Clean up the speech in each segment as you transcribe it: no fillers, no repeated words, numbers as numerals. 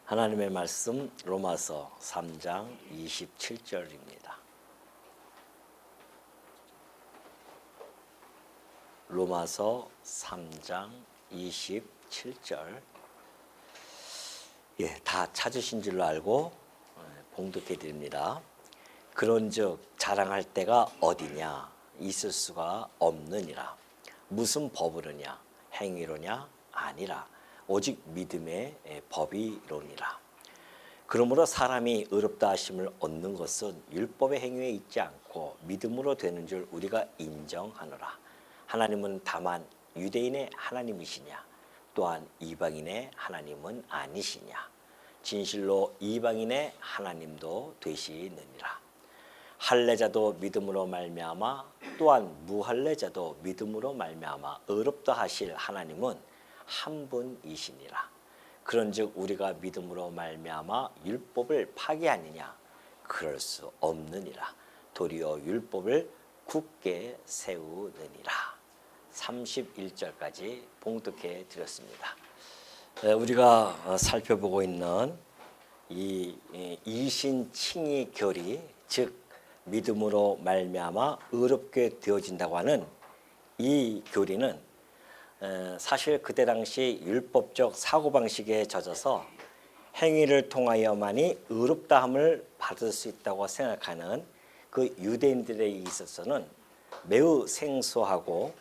하나님의 말씀 로마서 3장 27절입니다. 로마서 3장 27절. 다 찾으신 줄로 알고 봉독해 드립니다. 그런즉 자랑할 때가 어디냐? 있을 수가 없느니라. 무슨 법으로냐? 행위로냐? 아니라 오직 믿음의 법이로니라. 그러므로 사람이 의롭다 하심을 얻는 것은 율법의 행위에 있지 않고 믿음으로 되는 줄 우리가 인정하노라. 하나님은 다만 유대인의 하나님이시냐? 또한 이방인의 하나님은 아니시냐? 진실로 이방인의 하나님도 되시느니라. 할례자도 믿음으로 말미암아 또한 무할례자도 믿음으로 말미암아 의롭다 하실 하나님은 한 분이시니라. 그런즉 우리가 믿음으로 말미암아 율법을 파기하느냐? 그럴 수 없느니라. 도리어 율법을 굳게 세우느니라. 31절까지 봉독해 드렸습니다. 우리가 살펴보고 있는 이 이신칭의 교리, 즉 믿음으로 말미암아 의롭게 되어진다고 하는 이 교리는 사실 그때 당시 율법적 사고방식에 젖어서 행위를 통하여만이 의롭다함을 받을 수 있다고 생각하는 그 유대인들에 있어서는 매우 생소하고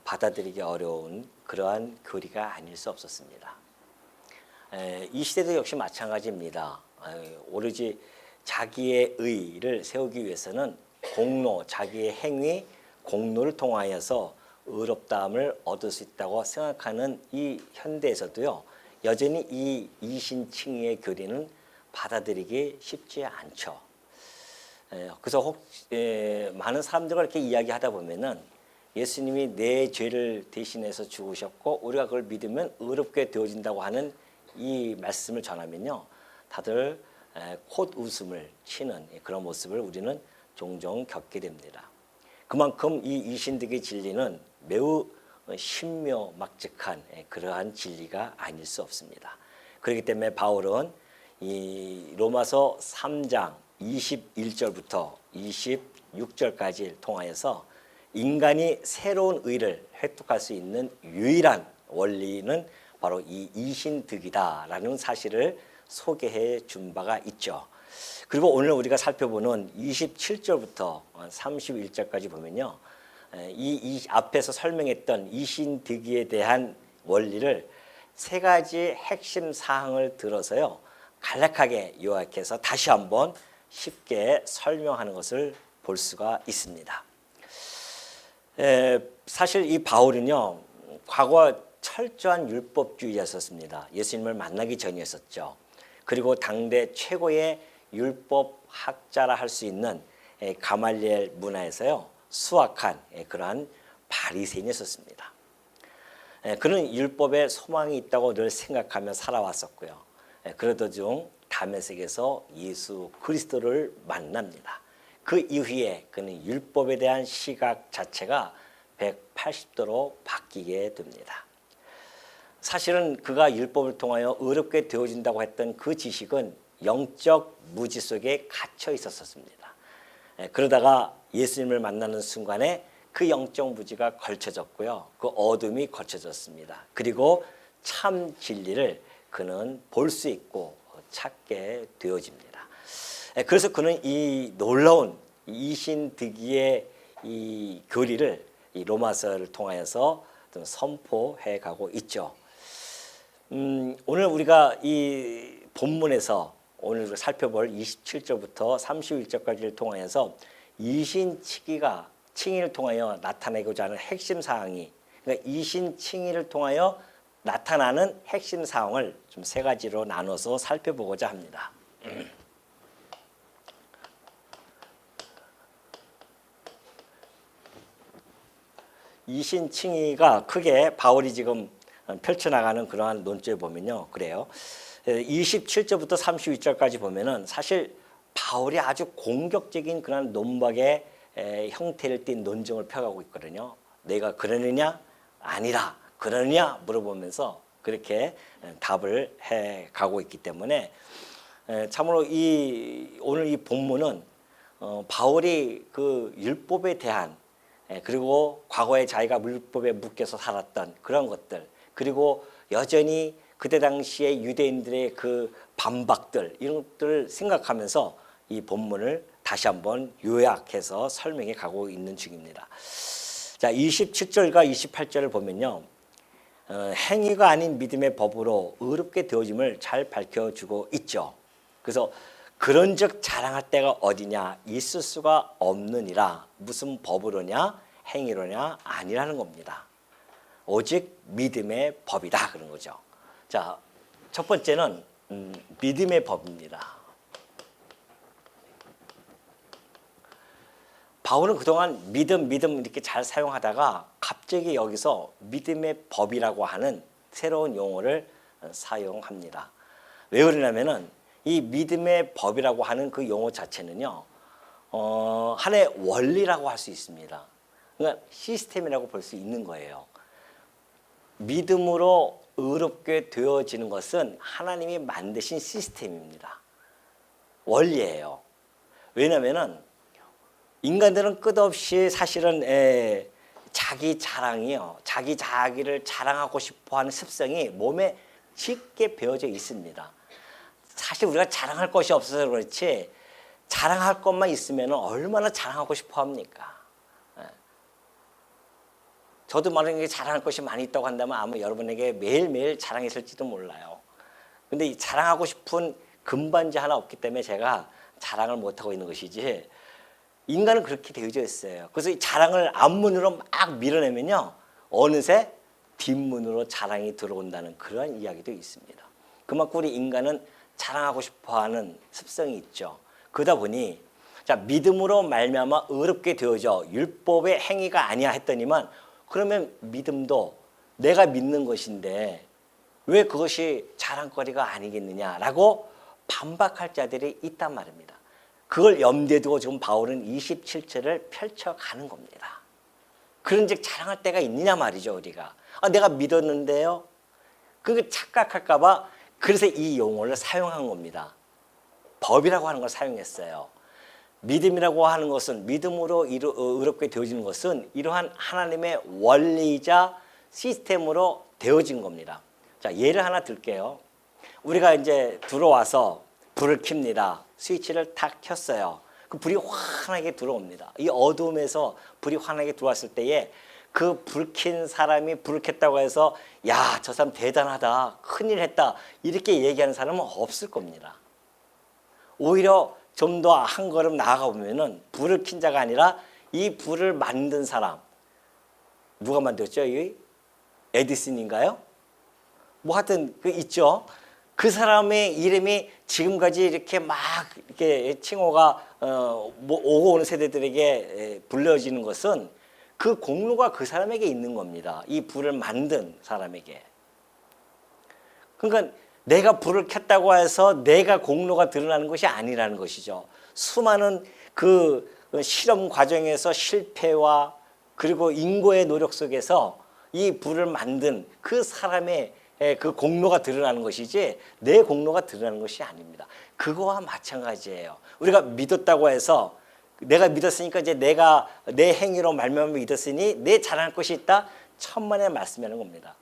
받아들이기 어려운 그러한 교리가 아닐 수 없었습니다. 이 시대도 역시 마찬가지입니다. 오로지 자기의 의를 세우기 위해서는 공로, 자기의 행위, 공로를 통하여서 의롭다함을 얻을 수 있다고 생각하는 이 현대에서도요, 여전히 이 이신칭의의 교리는 받아들이기 쉽지 않죠. 그래서 많은 사람들과 이렇게 이야기하다 보면은 예수님이 내 죄를 대신해서 죽으셨고 우리가 그걸 믿으면 의롭게 되어진다고 하는 이 말씀을 전하면요, 다들 콧웃음을 치는 그런 모습을 우리는 종종 겪게 됩니다. 그만큼 이 이신득의 진리는 매우 신묘막측한 그러한 진리가 아닐 수 없습니다. 그렇기 때문에 바울은 이 로마서 3장 21절부터 26절까지를 통하여서 인간이 새로운 의를 획득할 수 있는 유일한 원리는 바로 이 이신득이다라는 사실을 소개해 준 바가 있죠. 그리고 오늘 우리가 살펴보는 27절부터 31절까지 보면요, 이 앞에서 설명했던 이신득이에 대한 원리를 세 가지 핵심 사항을 들어서요, 간략하게 요약해서 다시 한번 쉽게 설명하는 것을 볼 수가 있습니다. 사실 이 바울은요, 과거 철저한 율법주의자였습니다. 예수님을 만나기 전이었었죠. 그리고 당대 최고의 율법학자라 할 수 있는 가말리엘 문화에서요, 수학한 그러한 바리새인이었습니다. 그는 율법에 소망이 있다고 늘 생각하며 살아왔었고요. 그러던 중 다메섹에서 예수 그리스도를 만납니다. 그 이후에 그는 율법에 대한 시각 자체가 180도로 바뀌게 됩니다. 사실은 그가 율법을 통하여 의롭게 되어진다고 했던 그 지식은 영적 무지 속에 갇혀 있었습니다. 그러다가 예수님을 만나는 순간에 그 영적 무지가 걸쳐졌고요, 그 어둠이 걸쳐졌습니다. 그리고 참 진리를 그는 볼 수 있고 찾게 되어집니다. 그래서 그는 이 놀라운 이신득이의 이 교리를 이 로마서를 통하여서 선포해 가고 있죠. 오늘 우리가 이 본문에서 오늘 살펴볼 27절부터 31절까지를 통하여서 이신칭의를 통하여 나타내고자 하는 핵심 사항이, 그러니까 이신칭의를 통하여 나타나는 핵심 사항을 좀 세 가지로 나눠서 살펴보고자 합니다. 이신칭의가 크게 바울이 지금 펼쳐나가는 그러한 논조에 보면요, 그래요. 27절부터 32절까지 보면은 사실 바울이 아주 공격적인 그런 논박의 형태를 띈 논증을 펴가고 있거든요. 내가 그러느냐? 아니라. 그러느냐? 물어보면서 그렇게 답을 해 가고 있기 때문에 참으로 오늘 이 본문은 바울이 그 율법에 대한 그리고 과거에 자기가 율법에 묶여서 살았던 그런 것들, 그리고 여전히 그때 당시에 유대인들의 그 반박들, 이런 것들을 생각하면서 이 본문을 다시 한번 요약해서 설명해 가고 있는 중입니다. 자, 27절과 28절을 보면요, 행위가 아닌 믿음의 법으로 의롭게 되어짐을 잘 밝혀주고 있죠. 그래서 그런즉 자랑할 데가 어디냐, 있을 수가 없느니라. 무슨 법으로냐, 행위로냐, 아니라는 겁니다. 오직 믿음의 법이다, 그런 거죠. 자, 첫 번째는 믿음의 법입니다. 바울은 그동안 믿음 이렇게 잘 사용하다가 갑자기 여기서 믿음의 법이라고 하는 새로운 용어를 사용합니다. 왜 그러냐면은 이 믿음의 법이라고 하는 그 용어 자체는요, 하나의 원리라고 할 수 있습니다. 그러니까 시스템이라고 볼 수 있는 거예요. 믿음으로 의롭게 되어지는 것은 하나님이 만드신 시스템입니다. 원리예요. 왜냐면은 인간들은 끝없이 사실은 자기 자랑이요, 자기를 자랑하고 싶어하는 습성이 몸에 짙게 배어져 있습니다. 사실 우리가 자랑할 것이 없어서 그렇지 자랑할 것만 있으면 얼마나 자랑하고 싶어 합니까? 저도 만약에 자랑할 것이 많이 있다고 한다면 아마 여러분에게 매일매일 자랑했을지도 몰라요. 근데 이 자랑하고 싶은 금반지 하나 없기 때문에 제가 자랑을 못하고 있는 것이지, 인간은 그렇게 되어져 있어요. 그래서 이 자랑을 앞문으로 막 밀어내면요, 어느새 뒷문으로 자랑이 들어온다는 그런 이야기도 있습니다. 그만큼 우리 인간은 자랑하고 싶어하는 습성이 있죠. 그러다 보니 자, 믿음으로 말미암아 의롭게 되어져 율법의 행위가 아니야 했더니만, 그러면 믿음도 내가 믿는 것인데 왜 그것이 자랑거리가 아니겠느냐라고 반박할 자들이 있단 말입니다. 그걸 염두에 두고 지금 바울은 27절을 펼쳐가는 겁니다. 그런즉 자랑할 때가 있느냐 말이죠. 우리가 내가 믿었는데요, 그게 착각할까 봐 그래서 이 용어를 사용한 겁니다. 법이라고 하는 걸 사용했어요. 믿음이라고 하는 것은, 믿음으로 의롭게 되어지는 것은 이러한 하나님의 원리이자 시스템으로 되어진 겁니다. 자, 예를 하나 들게요. 우리가 이제 들어와서 불을 켭니다. 스위치를 탁 켰어요. 그 불이 환하게 들어옵니다. 이 어둠에서 불이 환하게 들어왔을 때에 그 불 킨 사람이 불을 켰다고 해서 야, 저 사람 대단하다, 큰일 했다, 이렇게 얘기하는 사람은 없을 겁니다. 오히려 좀 더 한 걸음 나아가 보면은 불을 킨 자가 아니라 이 불을 만든 사람, 누가 만들었죠? 이 에디슨인가요? 뭐 하여튼 그 있죠. 그 사람의 이름이 지금까지 이렇게 막 이렇게 칭호가 오고 오는 세대들에게 불려지는 것은 그 공로가 그 사람에게 있는 겁니다. 이 불을 만든 사람에게. 그러니까 내가 불을 켰다고 해서 내가 공로가 드러나는 것이 아니라는 것이죠. 수많은 그 실험 과정에서 실패와 그리고 인고의 노력 속에서 이 불을 만든 그 사람의 그 공로가 드러나는 것이지 내 공로가 드러나는 것이 아닙니다. 그거와 마찬가지예요. 우리가 믿었다고 해서 내가 믿었으니까 이제 내가 내 행위로 말미암아 믿었으니 내 자랑할 것이 있다, 천만의 말씀이라는 겁니다.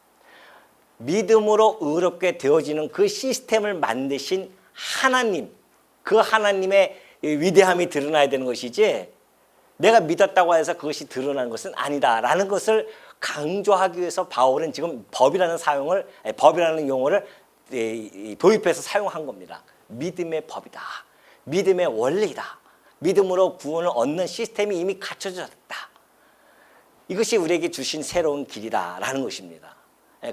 믿음으로 의롭게 되어지는 그 시스템을 만드신 하나님, 그 하나님의 위대함이 드러나야 되는 것이지 내가 믿었다고 해서 그것이 드러나는 것은 아니다라는 것을 강조하기 위해서 바울은 지금 법이라는 용어를 도입해서 사용한 겁니다. 믿음의 법이다, 믿음의 원리다, 믿음으로 구원을 얻는 시스템이 이미 갖춰졌다. 이것이 우리에게 주신 새로운 길이다라는 것입니다.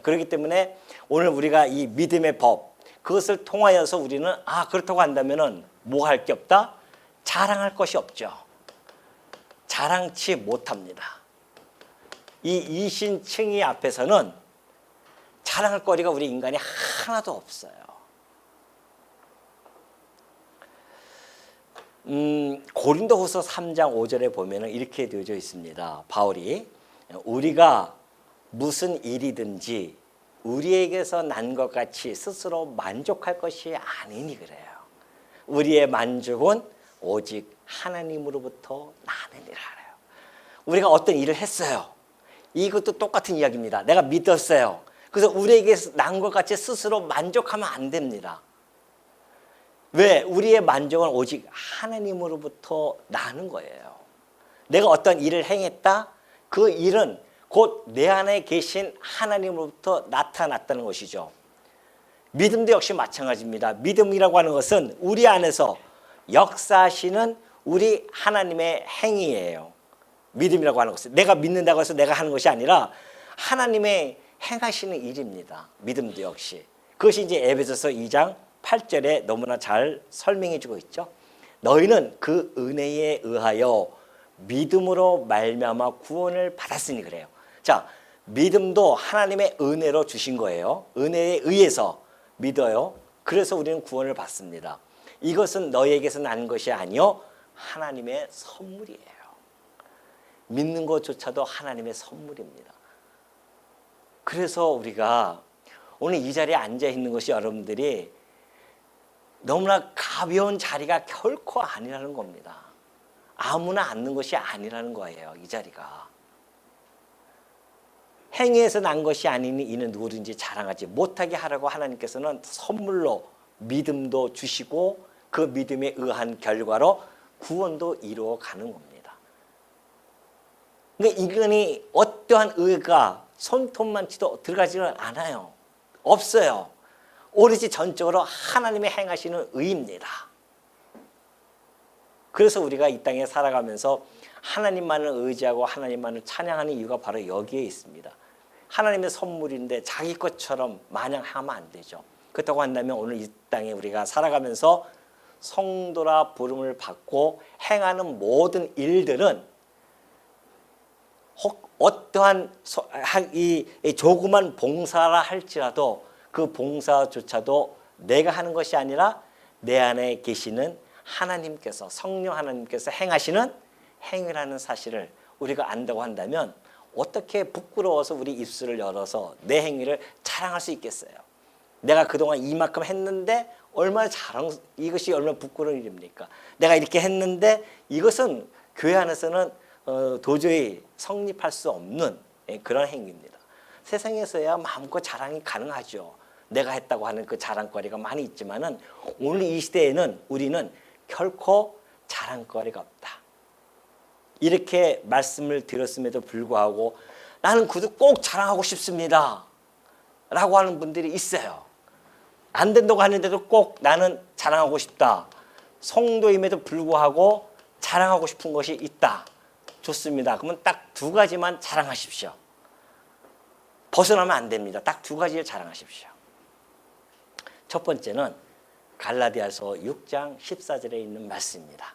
그렇기 때문에 오늘 우리가 이 믿음의 법, 그것을 통하여서 우리는 그렇다고 한다면은 뭐 할 게 없다? 자랑할 것이 없죠. 자랑치 못합니다. 이 이신칭의 앞에서는 자랑할 거리가 우리 인간이 하나도 없어요. 고린도후서 3장 5절에 보면은 이렇게 되어져 있습니다. 바울이 우리가 무슨 일이든지 우리에게서 난 것 같이 스스로 만족할 것이 아니니 그래요. 우리의 만족은 오직 하나님으로부터 나느니라 그래요. 우리가 어떤 일을 했어요. 이것도 똑같은 이야기입니다. 내가 믿었어요. 그래서 우리에게 난 것 같이 스스로 만족하면 안 됩니다. 왜? 우리의 만족은 오직 하나님으로부터 나는 거예요. 내가 어떤 일을 행했다? 그 일은 곧 내 안에 계신 하나님으로부터 나타났다는 것이죠. 믿음도 역시 마찬가지입니다. 믿음이라고 하는 것은 우리 안에서 역사하시는 우리 하나님의 행위예요. 믿음이라고 하는 것은 내가 믿는다고 해서 내가 하는 것이 아니라 하나님의 행하시는 일입니다. 믿음도 역시. 그것이 이제 에베소서 2장 8절에 너무나 잘 설명해 주고 있죠. 너희는 그 은혜에 의하여 믿음으로 말미암아 구원을 받았으니 그래요. 자, 믿음도 하나님의 은혜로 주신 거예요. 은혜에 의해서 믿어요. 그래서 우리는 구원을 받습니다. 이것은 너희에게서 난 것이 아니요 하나님의 선물이에요. 믿는 것조차도 하나님의 선물입니다. 그래서 우리가 오늘 이 자리에 앉아 있는 것이 여러분들이 너무나 가벼운 자리가 결코 아니라는 겁니다. 아무나 앉는 것이 아니라는 거예요. 이 자리가. 행위에서 난 것이 아니니 이는 누구든지 자랑하지 못하게 하라고 하나님께서는 선물로 믿음도 주시고 그 믿음에 의한 결과로 구원도 이루어 가는 겁니다. 그러니까 이건이 어떠한 의가 손톱만치도 들어가지는 않아요. 없어요. 오로지 전적으로 하나님의 행하시는 의입니다. 그래서 우리가 이 땅에 살아가면서 하나님만을 의지하고 하나님만을 찬양하는 이유가 바로 여기에 있습니다. 하나님의 선물인데 자기 것처럼 마냥 하면 안 되죠. 그렇다고 한다면 오늘 이 땅에 우리가 살아가면서 성도라 부름을 받고 행하는 모든 일들은 혹 어떠한 이 조그만 봉사라 할지라도 그 봉사조차도 내가 하는 것이 아니라 내 안에 계시는 하나님께서 성령 하나님께서 행하시는 행위라는 사실을 우리가 안다고 한다면 어떻게 부끄러워서 우리 입술을 열어서 내 행위를 자랑할 수 있겠어요? 내가 그동안 이만큼 했는데 얼마나 이것이 얼마나 부끄러운 일입니까? 내가 이렇게 했는데 이것은 교회 안에서는 도저히 성립할 수 없는 그런 행위입니다. 세상에서야 마음껏 자랑이 가능하죠. 내가 했다고 하는 그 자랑거리가 많이 있지만은 오늘 이 시대에는 우리는 결코 자랑거리가 없다. 이렇게 말씀을 드렸음에도 불구하고 나는 그도 꼭 자랑하고 싶습니다. 라고 하는 분들이 있어요. 안 된다고 하는데도 꼭 나는 자랑하고 싶다. 성도임에도 불구하고 자랑하고 싶은 것이 있다. 좋습니다. 그러면 딱 두 가지만 자랑하십시오. 벗어나면 안 됩니다. 딱 두 가지를 자랑하십시오. 첫 번째는 갈라디아서 6장 14절에 있는 말씀입니다.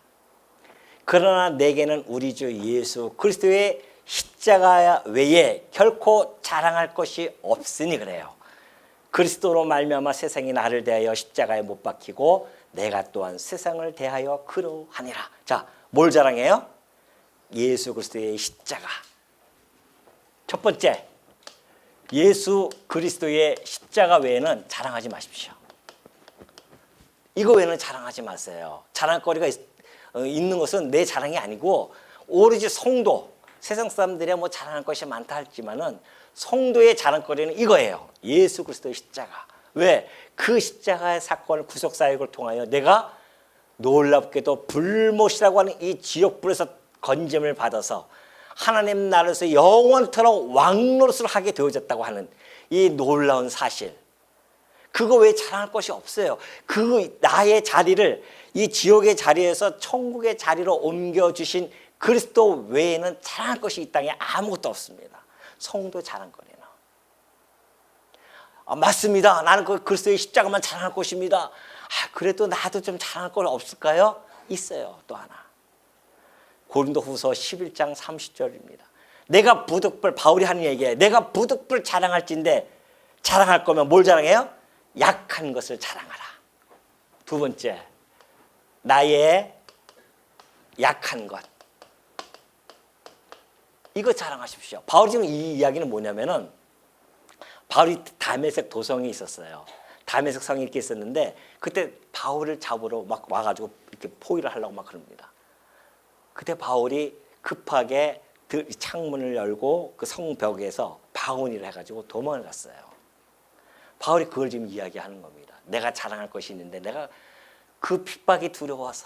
그러나 내게는 우리 주 예수 그리스도의 십자가 외에 결코 자랑할 것이 없으니 그래요. 그리스도로 말미암아 세상이 나를 대하여 십자가에 못 박히고 내가 또한 세상을 대하여 그러하니라. 자, 뭘 자랑해요? 예수 그리스도의 십자가. 첫 번째, 예수 그리스도의 십자가 외에는 자랑하지 마십시오. 이거 외에는 자랑하지 마세요. 자랑거리가 있는 것은 내 자랑이 아니고 오로지 성도, 세상 사람들이 뭐 자랑할 것이 많다 할지만은 성도의 자랑거리는 이거예요. 예수 그리스도의 십자가. 왜? 그 십자가의 사건을 구속사역을 통하여 내가 놀랍게도 불못이라고 하는 이 지옥불에서 건짐을 받아서 하나님 나라에서 영원토록 왕노릇을 하게 되어졌다고 하는 이 놀라운 사실. 그거 외에 자랑할 것이 없어요. 그 나의 자리를 이 지옥의 자리에서 천국의 자리로 옮겨주신 그리스도 외에는 자랑할 것이 이 땅에 아무것도 없습니다. 성도 자랑거리는. 맞습니다. 나는 그 그리스도의 십자가만 자랑할 것입니다. 그래도 나도 좀 자랑할 건 없을까요? 있어요. 또 하나. 고린도후서 11장 30절입니다. 내가 부득불, 바울이 하는 얘기예요. 내가 부득불 자랑할진데 자랑할 거면 뭘 자랑해요? 약한 것을 자랑하라. 두 번째, 나의 약한 것. 이거 자랑하십시오. 바울이 지금 이 이야기는 뭐냐면은 바울이 다메섹 도성이 있었어요. 다메섹 성이 이렇게 있었는데 그때 바울을 잡으러 막 와가지고 이렇게 포위를 하려고 막 그럽니다. 그때 바울이 급하게 창문을 열고 그 성벽에서 방언을 해가지고 도망을 갔어요. 바울이 그걸 지금 이야기하는 겁니다. 내가 자랑할 것이 있는데 내가 그 핍박이 두려워서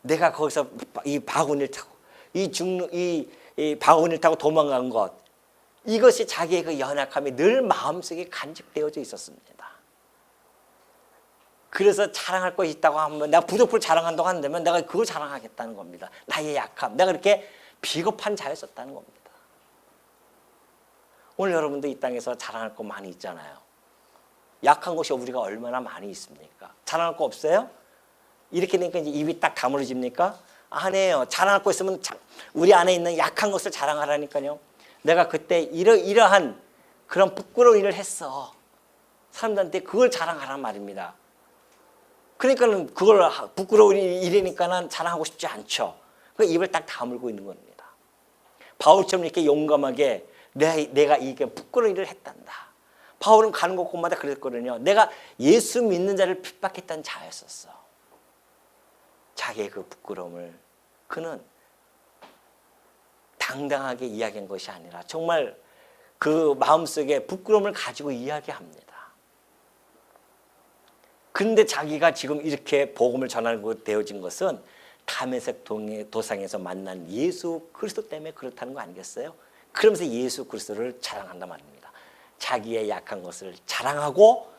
내가 거기서 이 바구니를 타고 이 바구니를 타고 도망간 것, 이것이 자기의 그 연약함이 늘 마음속에 간직되어져 있었습니다. 그래서 자랑할 것이 있다고 하면 내가 부족불 자랑한다고 한다면 내가 그걸 자랑하겠다는 겁니다. 나의 약함, 내가 그렇게 비겁한 자였었다는 겁니다. 오늘 여러분도 이 땅에서 자랑할 거 많이 있잖아요. 약한 것이 우리가 얼마나 많이 있습니까? 자랑할 거 없어요? 이렇게 되니까 이제 입이 딱 다물어집니까? 아니에요. 자랑할 거 있으면 우리 안에 있는 약한 것을 자랑하라니까요. 내가 그때 이러한 그런 부끄러운 일을 했어. 사람들한테 그걸 자랑하란 말입니다. 그러니까는 그걸 부끄러운 일이니까는 자랑하고 싶지 않죠. 그 입을 딱 다물고 있는 겁니다. 바울처럼 이렇게 용감하게 내가 이게 부끄러운 일을 했단다. 바울은 가는 곳곳마다 그랬거든요. 내가 예수 믿는 자를 핍박했던 자였었어. 자기의 그 부끄러움을 그는 당당하게 이야기한 것이 아니라 정말 그 마음속에 부끄러움을 가지고 이야기합니다. 그런데 자기가 지금 이렇게 복음을 전하고 되어진 것은 다메섹 도상에서 만난 예수 그리스도 때문에 그렇다는 거 아니겠어요? 그러면서 예수 그리스도를 자랑한단 말입니다. 자기의 약한 것을 자랑하고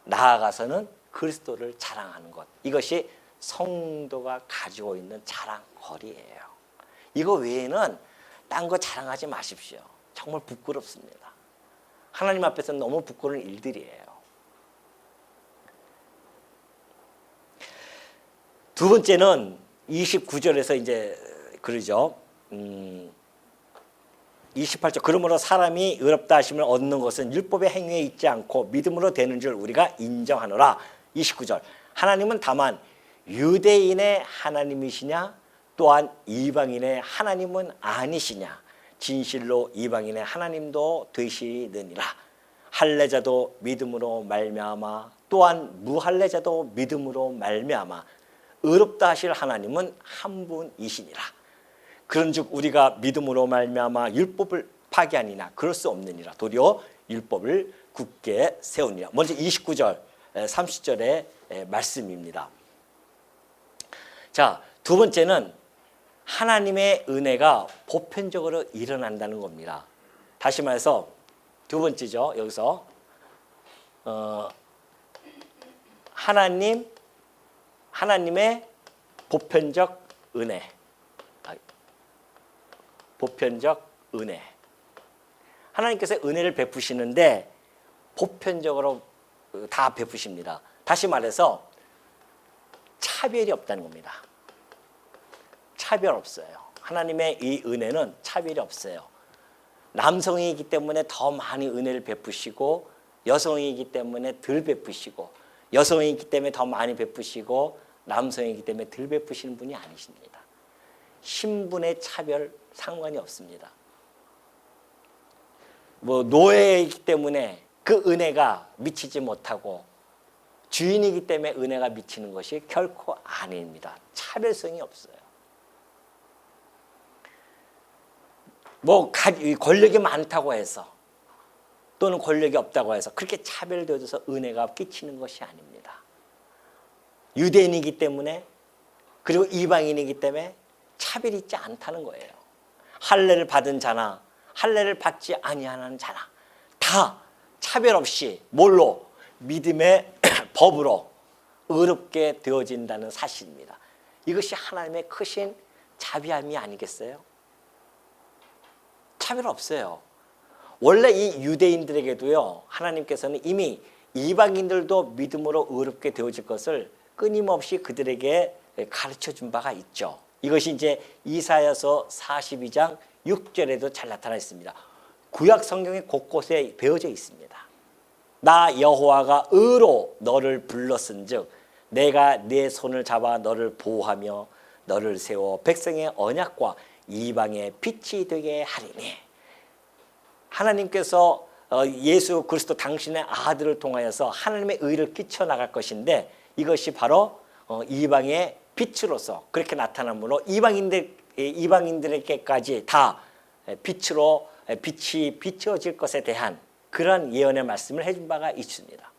나아가서는 그리스도를 자랑하는 것. 이것이 성도가 가지고 있는 자랑거리예요. 이거 외에는 딴 거 자랑하지 마십시오. 정말 부끄럽습니다. 하나님 앞에서는 너무 부끄러운 일들이에요. 두 번째는 29절에서 이제 그러죠. 28절. 그러므로 사람이 의롭다 하심을 얻는 것은 율법의 행위에 있지 않고 믿음으로 되는 줄 우리가 인정하노라. 29절. 하나님은 다만 유대인의 하나님이시냐 또한 이방인의 하나님은 아니시냐. 진실로 이방인의 하나님도 되시느니라. 할례자도 믿음으로 말미암아 또한 무할례자도 믿음으로 말미암아 의롭다 하실 하나님은 한 분이시니라. 그런즉 우리가 믿음으로 말미암아 율법을 파기하니나 그럴 수 없느니라. 도리어 율법을 굳게 세우니라. 먼저 29절 30절의 말씀입니다. 자, 두 번째는 하나님의 은혜가 보편적으로 일어난다는 겁니다. 다시 말해서 두 번째죠. 여기서 하나님의 보편적 은혜. 보편적 은혜. 하나님께서 은혜를 베푸시는데 보편적으로 다 베푸십니다. 다시 말해서 차별이 없다는 겁니다. 차별 없어요. 하나님의 이 은혜는 차별이 없어요. 남성이기 때문에 더 많이 은혜를 베푸시고 여성이기 때문에 덜 베푸시고 여성이기 때문에 더 많이 베푸시고 남성이기 때문에 덜 베푸시는 분이 아니십니다. 신분의 차별 상관이 없습니다. 뭐 노예이기 때문에 그 은혜가 미치지 못하고 주인이기 때문에 은혜가 미치는 것이 결코 아닙니다. 차별성이 없어요. 뭐 권력이 많다고 해서 또는 권력이 없다고 해서 그렇게 차별되어져서 은혜가 끼치는 것이 아닙니다. 유대인이기 때문에 그리고 이방인이기 때문에 차별이 있지 않다는 거예요. 할례를 받은 자나 할례를 받지 아니하는 자나 다 차별 없이 뭘로? 믿음의 법으로 의롭게 되어진다는 사실입니다. 이것이 하나님의 크신 자비함이 아니겠어요? 차별 없어요. 원래 이 유대인들에게도요, 하나님께서는 이미 이방인들도 믿음으로 의롭게 되어질 것을 끊임없이 그들에게 가르쳐 준 바가 있죠. 이것이 이제 이사야서 42장 6절에도 잘 나타나 있습니다. 구약 성경에 곳곳에 배어져 있습니다. 나 여호와가 의로 너를 불렀은즉 내가 네 손을 잡아 너를 보호하며 너를 세워 백성의 언약과 이방의 빛이 되게 하리니. 하나님께서 예수 그리스도 당신의 아들을 통하여서 하나님의 의를 끼쳐나갈 것인데 이것이 바로 이방의 빛으로서 그렇게 나타남으로 이방인들에게까지 다 빛으로 빛이 비춰질 것에 대한 그런 예언의 말씀을 해준 바가 있습니다.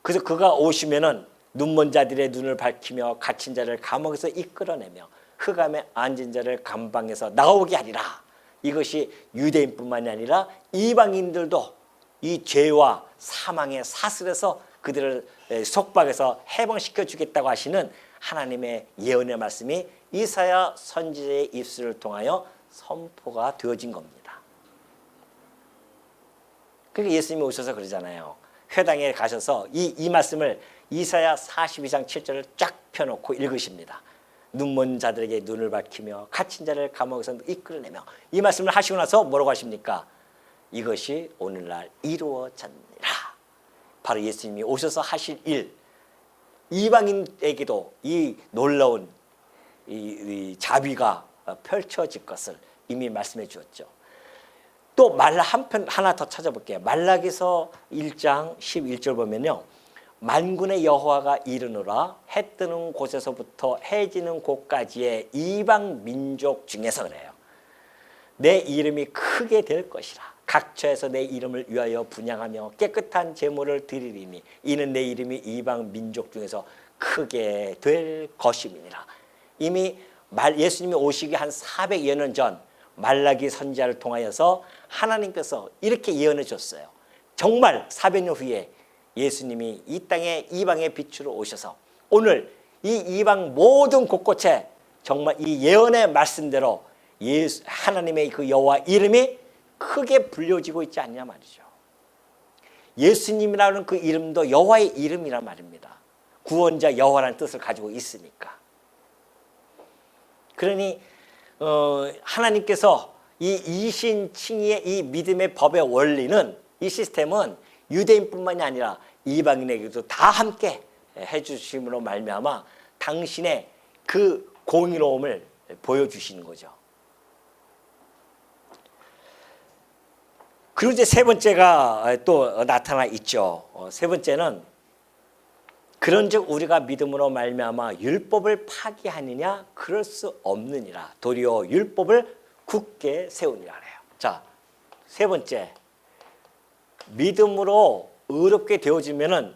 그래서 그가 오시면은 눈먼 자들의 눈을 밝히며 갇힌 자를 감옥에서 이끌어내며 흑암에 앉은 자를 감방에서 나오게 하리라. 이것이 유대인뿐만이 아니라 이방인들도 이 죄와 사망의 사슬에서 그들을 속박해서 해방시켜 주겠다고 하시는 하나님의 예언의 말씀이 이사야 선지자의 입술을 통하여 선포가 되어진 겁니다. 그러니까 예수님이 오셔서 그러잖아요. 회당에 가셔서 이 말씀을 이사야 42장 7절을 쫙 펴놓고 읽으십니다. 눈먼 자들에게 눈을 밝히며 갇힌 자를 감옥에서 이끌어내며 이 말씀을 하시고 나서 뭐라고 하십니까? 이것이 오늘날 이루어졌느니라. 바로 예수님이 오셔서 하실 일, 이방인에게도 이 놀라운 이 자비가 펼쳐질 것을 이미 말씀해 주었죠. 또 한편 하나 더 찾아볼게요. 말라기서 1장 11절 보면요. 만군의 여호와가 이르노라 해 뜨는 곳에서부터 해 지는 곳까지의 이방 민족 중에서 그래요. 내 이름이 크게 될 것이라. 각처에서 내 이름을 위하여 분향하며 깨끗한 제물을 드리리니 이는 내 이름이 이방 민족 중에서 크게 될 것임이니라. 이미 예수님이 오시기 한 400여 년 전 말라기 선지자를 통하여서 하나님께서 이렇게 예언해 줬어요. 정말 400년 후에 예수님이 이 땅에 이방의 빛으로 오셔서 오늘 이 이방 모든 곳곳에 정말 이 예언의 말씀대로 하나님의 그 여호와 이름이 크게 불려지고 있지 않냐 말이죠. 예수님이라는 그 이름도 여호와의 이름이란 말입니다. 구원자 여호와라는 뜻을 가지고 있으니까. 그러니 하나님께서 이 이신칭의의 이 믿음의 법의 원리는 이 시스템은 유대인뿐만이 아니라 이방인에게도 다 함께 해주심으로 말미암아 당신의 그 공의로움을 보여주시는 거죠. 그리고 이제 세 번째가 또 나타나 있죠. 세 번째는 그런즉 우리가 믿음으로 말미암아 율법을 파기하느냐 그럴 수 없느니라. 도리어 율법을 굳게 세우니라 그래요. 자, 세 번째. 믿음으로 의롭게 되어지면은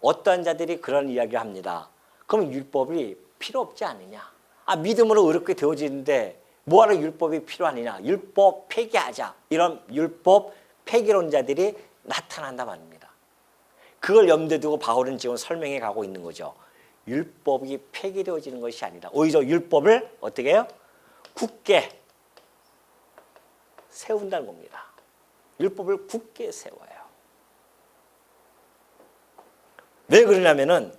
어떠한 자들이 그런 이야기를 합니다. 그럼 율법이 필요 없지 않느냐? 믿음으로 의롭게 되어지는데 뭐하러 율법이 필요하느냐? 율법 폐기하자. 이런 율법 폐기론자들이 나타난단 말입니다. 그걸 염두에 두고 바울은 지금 설명해 가고 있는 거죠. 율법이 폐기되어지는 것이 아니라 오히려 율법을 어떻게 해요? 굳게 세운다는 겁니다. 율법을 굳게 세워요. 왜 그러냐면은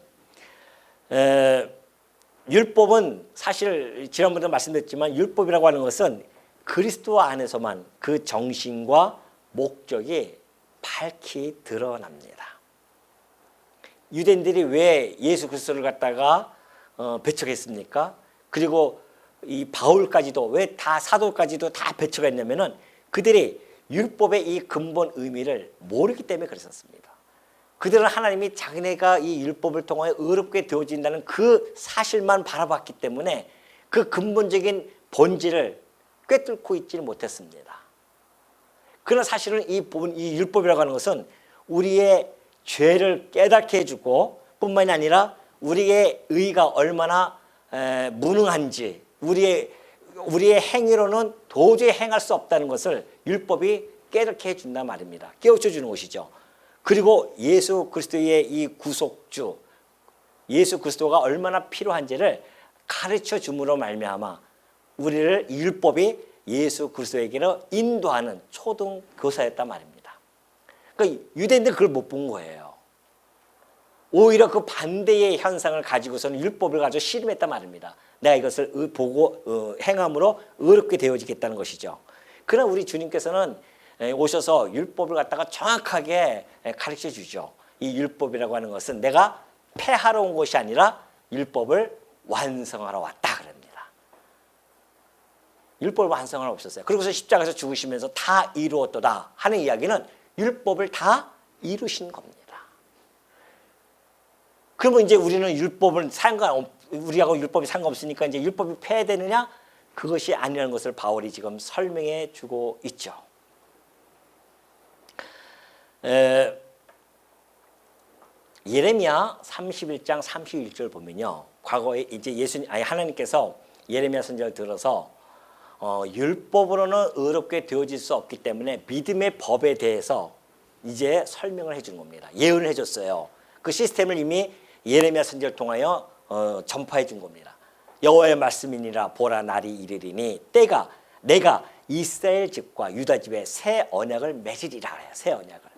율법은 사실 지난번에 말씀드렸지만 율법이라고 하는 것은 그리스도 안에서만 그 정신과 목적이 밝히 드러납니다. 유대인들이 왜 예수 그리스도를 갖다가 배척했습니까? 그리고 이 바울까지도 왜 다 사도까지도 다 배척했냐면은 그들이 율법의 이 근본 의미를 모르기 때문에 그랬었습니다. 그들은 하나님이 자기네가 이 율법을 통하여 의롭게 되어진다는 그 사실만 바라봤기 때문에 그 근본적인 본질을 꿰뚫고 있지는 못했습니다. 그러나 사실은 이 율법이라고 하는 것은 우리의 죄를 깨닫게 해주고 뿐만이 아니라 우리의 의가 얼마나 무능한지 우리의 행위로는 도저히 행할 수 없다는 것을 율법이 깨닫게 해준단 말입니다. 깨우쳐주는 것이죠. 그리고 예수 그리스도의 이 구속주, 예수 그리스도가 얼마나 필요한지를 가르쳐 줌으로 말미암아 우리를 율법이 예수 그리스도에게로 인도하는 초등 교사였단 말입니다. 그러니까 유대인들은 그걸 못 본 거예요. 오히려 그 반대의 현상을 가지고서는 율법을 가지고 씨름했단 말입니다. 내가 이것을 보고 행함으로 의롭게 되어지겠다는 것이죠. 그러나 우리 주님께서는 오셔서 율법을 갖다가 정확하게 가르쳐 주죠. 이 율법이라고 하는 것은 내가 폐하러 온 것이 아니라 율법을 완성하러 왔다 그럽니다. 율법을 완성하러 오셨어요. 그리고서 십자가에서 죽으시면서 다 이루었도다 하는 이야기는 율법을 다 이루신 겁니다. 그러면 이제 우리는 우리하고 율법이 상관없으니까 이제 율법이 폐해되느냐? 그것이 아니라는 것을 바울이 지금 설명해 주고 있죠. 예레미야 31장 31절 보면요. 과거에 이제 하나님께서 예레미야 선지자를 들어서 율법으로는 의롭게 되어질 수 없기 때문에 믿음의 법에 대해서 이제 설명을 해준 겁니다. 예언을 해줬어요. 그 시스템을 이미 예레미야 선지자를 통하여 전파해 준 겁니다. 여호와의 말씀이니라 보라 날이 이르리니 때가 내가 이스라엘 집과 유다 집에 새 언약을 맺으리라 해요. 새 언약을.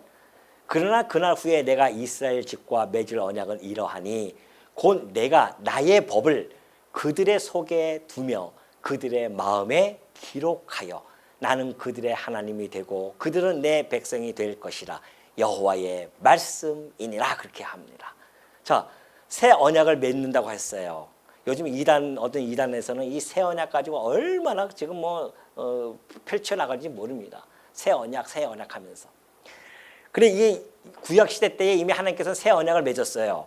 그러나 그날 후에 내가 이스라엘 집과 맺을 언약은 이러하니 곧 내가 나의 법을 그들의 속에 두며 그들의 마음에 기록하여 나는 그들의 하나님이 되고 그들은 내 백성이 될 것이라 여호와의 말씀이니라 그렇게 합니다. 자, 새 언약을 맺는다고 했어요. 요즘 어떤 이단에서는 이 새 언약 가지고 얼마나 지금 펼쳐나갈지 모릅니다. 새 언약 하면서. 그래, 이 구약 시대 때에 이미 하나님께서는 새 언약을 맺었어요.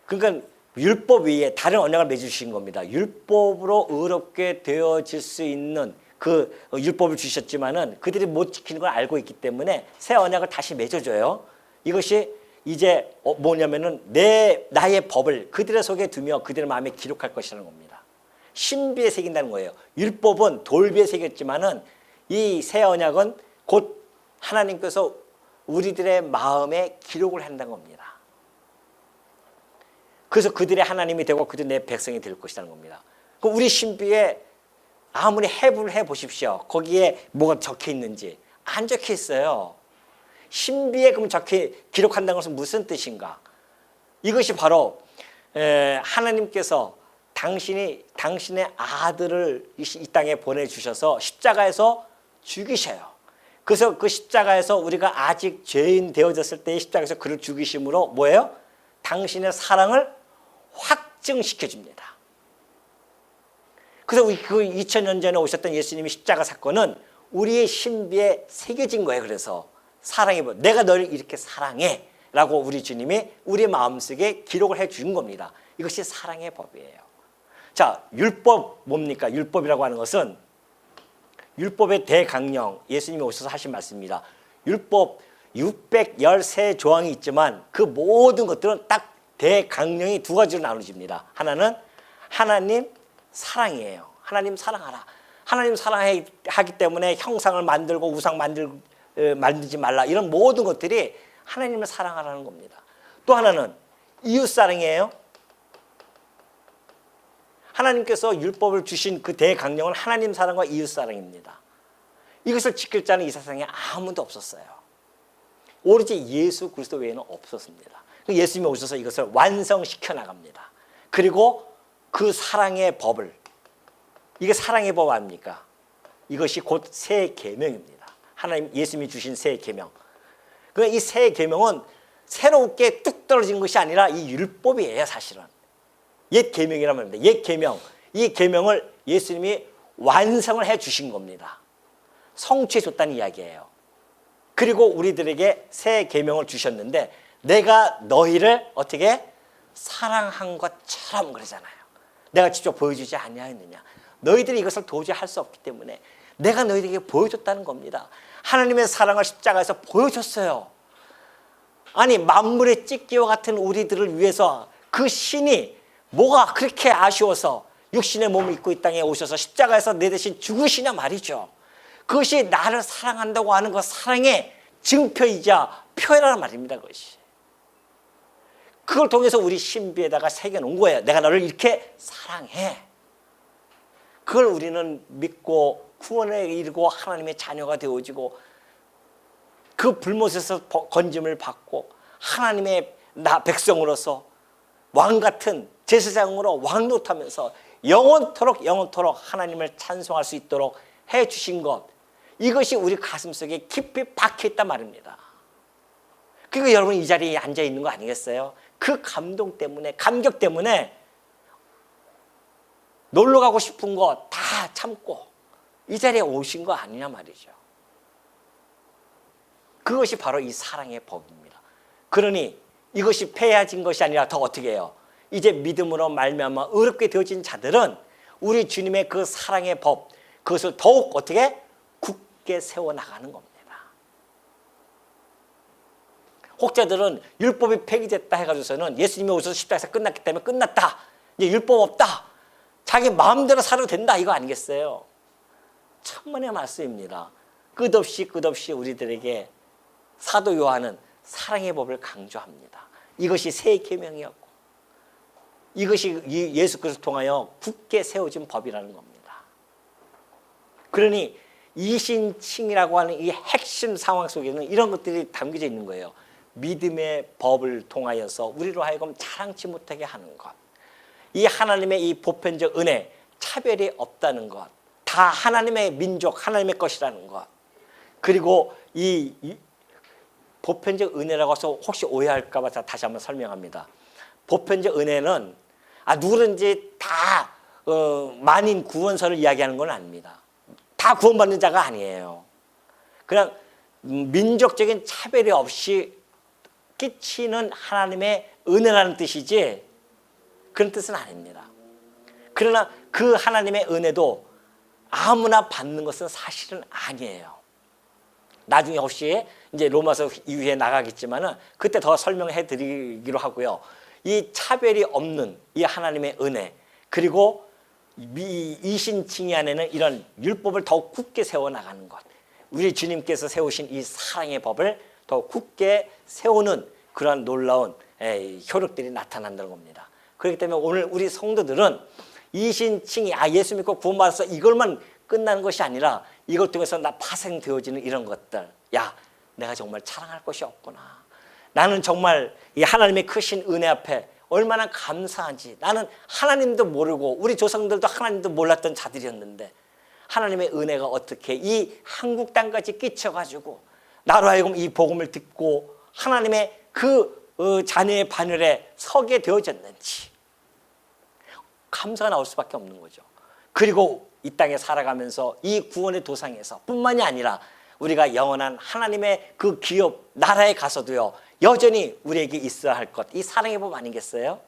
그러니까 율법 위에 다른 언약을 맺으신 겁니다. 율법으로 의롭게 되어질 수 있는 그 율법을 주셨지만은 그들이 못 지키는 걸 알고 있기 때문에 새 언약을 다시 맺어줘요. 이것이 이제 뭐냐면은 나의 법을 그들의 속에 두며 그들의 마음에 기록할 것이라는 겁니다. 신비에 새긴다는 거예요. 율법은 돌비에 새겼지만은 이 새 언약은 곧 하나님께서 우리들의 마음에 기록을 한다는 겁니다. 그래서 그들의 하나님이 되고 그들 내 백성이 될 것이라는 겁니다. 그럼 우리 신비에 아무리 해부를 해보십시오. 거기에 뭐가 적혀 있는지 안 적혀 있어요. 신비에 그럼 기록한다는 것은 무슨 뜻인가? 이것이 바로 하나님께서 당신의 아들을 이 땅에 보내주셔서 십자가에서 죽이셔요. 그래서 그 십자가에서 우리가 아직 죄인 되어졌을 때 십자가에서 그를 죽이심으로 뭐예요? 당신의 사랑을 확증시켜 줍니다. 그래서 그 2000년 전에 오셨던 예수님의 십자가 사건은 우리의 신비에 새겨진 거예요. 그래서 내가 너를 이렇게 사랑해 라고 우리 주님이 우리 마음속에 기록을 해 준 겁니다. 이것이 사랑의 법이에요. 자, 율법 뭡니까? 율법이라고 하는 것은 율법의 대강령, 예수님이 오셔서 하신 말씀입니다. 율법 613조항이 있지만 그 모든 것들은 딱 대강령이 두 가지로 나눠집니다. 하나는 하나님 사랑이에요. 하나님 사랑하라. 하나님 사랑하기 때문에 형상을 만들고 우상 만들지 말라. 이런 모든 것들이 하나님을 사랑하라는 겁니다. 또 하나는 이웃 사랑이에요. 하나님께서 율법을 주신 그 대강령은 하나님 사랑과 이웃 사랑입니다. 이것을 지킬 자는 이 세상에 아무도 없었어요. 오로지 예수 그리스도 외에는 없었습니다. 예수님이 오셔서 이것을 완성시켜 나갑니다. 그리고 그 사랑의 법을, 이게 사랑의 법 아닙니까? 이것이 곧 새 계명입니다. 예수님이 주신 새 계명. 이 새 계명은 새롭게 뚝 떨어진 것이 아니라 이 율법이에요, 사실은. 옛 계명이란 말입니다. 옛 계명. 이 계명을 예수님이 완성을 해 주신 겁니다. 성취해 줬다는 이야기예요. 그리고 우리들에게 새 계명을 주셨는데 내가 너희를 어떻게 사랑한 것처럼 그러잖아요. 내가 직접 보여주지 아니하였느냐. 너희들이 이것을 도저히 할 수 없기 때문에 내가 너희들에게 보여줬다는 겁니다. 하나님의 사랑을 십자가에서 보여줬어요. 아니, 만물의 찢기와 같은 우리들을 위해서 그 신이 뭐가 그렇게 아쉬워서 육신의 몸을 입고 이 땅에 오셔서 십자가에서 내 대신 죽으시냐 말이죠. 그것이 나를 사랑한다고 하는 그 사랑의 증표이자 표현이라는 말입니다. 그것이. 그걸 통해서 우리 신비에다가 새겨놓은 거예요. 내가 너를 이렇게 사랑해. 그걸 우리는 믿고 구원에 이르고 하나님의 자녀가 되어지고 그 불못에서 건짐을 받고 하나님의 백성으로서 왕같은 제사장으로 왕노릇하면서 영원토록 하나님을 찬송할 수 있도록 해주신 것, 이것이 우리 가슴속에 깊이 박혀있단 말입니다. 그리고 여러분 이 자리에 앉아있는 거 아니겠어요? 그 감동 때문에, 감격 때문에 놀러 가고 싶은 거 다 참고 이 자리에 오신 거 아니냐 말이죠. 그것이 바로 이 사랑의 법입니다. 그러니 이것이 폐해진 것이 아니라 더 어떻게 해요? 이제 믿음으로 말미암아 의롭게 되어진 자들은 우리 주님의 그 사랑의 법, 그것을 더욱 어떻게 굳게 세워나가는 겁니다. 혹자들은 율법이 폐기됐다 해가지고서는 예수님이 오셔서 십자가에서 끝났기 때문에 끝났다, 이제 율법 없다, 자기 마음대로 살아도 된다, 이거 아니겠어요? 천만의 말씀입니다. 끝없이 우리들에게 사도 요한은 사랑의 법을 강조합니다. 이것이 새 계명이었고 이것이 예수 그리스도를 통하여 굳게 세워진 법이라는 겁니다. 그러니 이신칭이라고 하는 이 핵심 상황 속에는 이런 것들이 담겨져 있는 거예요. 믿음의 법을 통하여서 우리로 하여금 자랑치 못하게 하는 것, 이 하나님의 이 보편적 은혜, 차별이 없다는 것, 다 하나님의 민족, 하나님의 것이라는 것, 그리고 이 보편적 은혜라고 해서 혹시 오해할까 봐 다시 한번 설명합니다. 보편적 은혜는 누구든지 다 만인 구원서를 이야기하는 건 아닙니다. 다 구원받는 자가 아니에요. 그냥 민족적인 차별이 없이 끼치는 하나님의 은혜라는 뜻이지 그런 뜻은 아닙니다. 그러나 그 하나님의 은혜도 아무나 받는 것은 사실은 아니에요. 나중에 혹시 이제 로마서 이후에 나가겠지만은 그때 더 설명해 드리기로 하고요. 이 차별이 없는 이 하나님의 은혜, 그리고 이신칭의 안에는 이런 율법을 더욱 굳게 세워나가는 것, 우리 주님께서 세우신 이 사랑의 법을 더 굳게 세우는 그러한 놀라운 효력들이 나타난다는 겁니다. 그렇기 때문에 오늘 우리 성도들은 이신칭이 예수 믿고 구원받아서 이걸만 끝나는 것이 아니라 이걸 통해서 나 파생되어지는 이런 것들, 내가 정말 자랑할 것이 없구나, 나는 정말 이 하나님의 크신 은혜 앞에 얼마나 감사한지, 나는 하나님도 모르고 우리 조상들도 하나님도 몰랐던 자들이었는데 하나님의 은혜가 어떻게 이 한국 땅까지 끼쳐가지고 나로 하여금 이 복음을 듣고 하나님의 그 자녀의 바늘에 서게 되어졌는지 감사가 나올 수밖에 없는 거죠. 그리고 이 땅에 살아가면서 이 구원의 도상에서 뿐만이 아니라 우리가 영원한 하나님의 그 기업 나라에 가서도요, 여전히 우리에게 있어야 할 것, 이 사랑의 법 아니겠어요?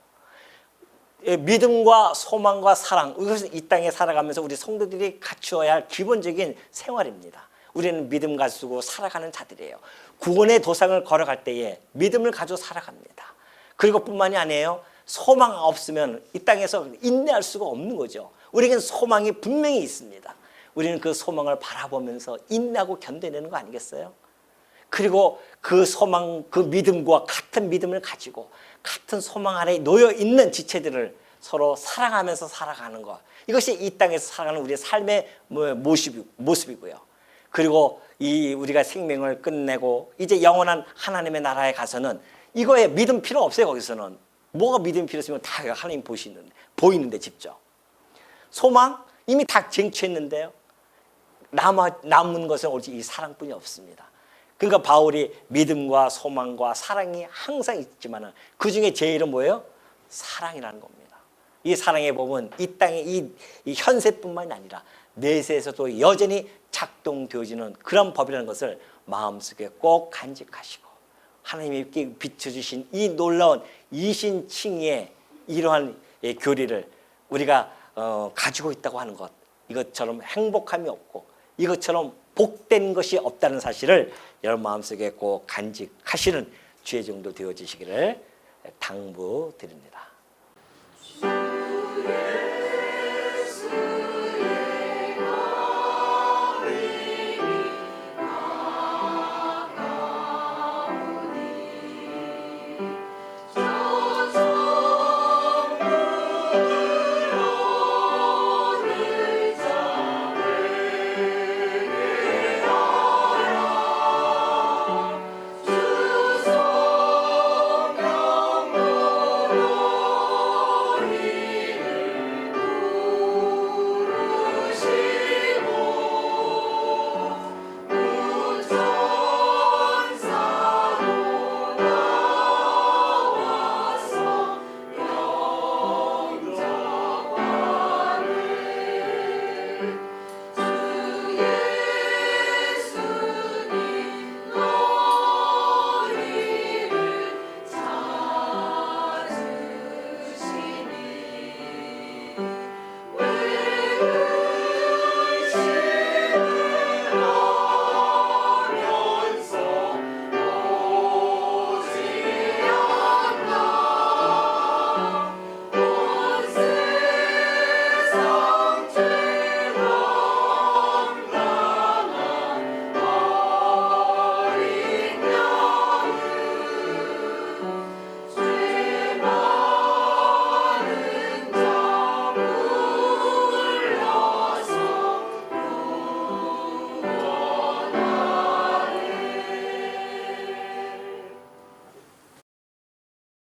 믿음과 소망과 사랑, 이것은 이 땅에 살아가면서 우리 성도들이 갖추어야 할 기본적인 생활입니다. 우리는 믿음 가지고 살아가는 자들이에요. 구원의 도상을 걸어갈 때에 믿음을 가지고 살아갑니다. 그리고 뿐만이 아니에요, 소망 없으면 이 땅에서 인내할 수가 없는 거죠. 우리에겐 소망이 분명히 있습니다. 우리는 그 소망을 바라보면서 인내하고 견뎌내는 거 아니겠어요? 그리고 그 소망, 그 믿음과 같은 믿음을 가지고 같은 소망 안에 놓여 있는 지체들을 서로 사랑하면서 살아가는 것, 이것이 이 땅에서 살아가는 우리의 삶의 모습이고요. 그리고 이 우리가 생명을 끝내고 이제 영원한 하나님의 나라에 가서는 이거에 믿음 필요 없어요. 거기서는 뭐가 믿음 필요 없으면 다 하나님 보이는데 직접. 소망 이미 다 쟁취했는데요, 남은 것은 오직 이 사랑뿐이 없습니다. 그러니까 바울이 믿음과 소망과 사랑이 항상 있지만 그 중에 제일은 뭐예요? 사랑이라는 겁니다. 이 사랑의 법은 이 땅의 이 현세뿐만이 아니라 내세에서도 여전히 작동되어지는 그런 법이라는 것을 마음속에 꼭 간직하시고, 하나님이 비춰주신 이 놀라운 이신칭의 이러한 교리를 우리가 가지고 있다고 하는 것, 이것처럼 행복함이 없고 이것처럼 복된 것이 없다는 사실을 여러분 마음속에 꼭 간직하시는 주의 정도 되어지시기를 당부드립니다.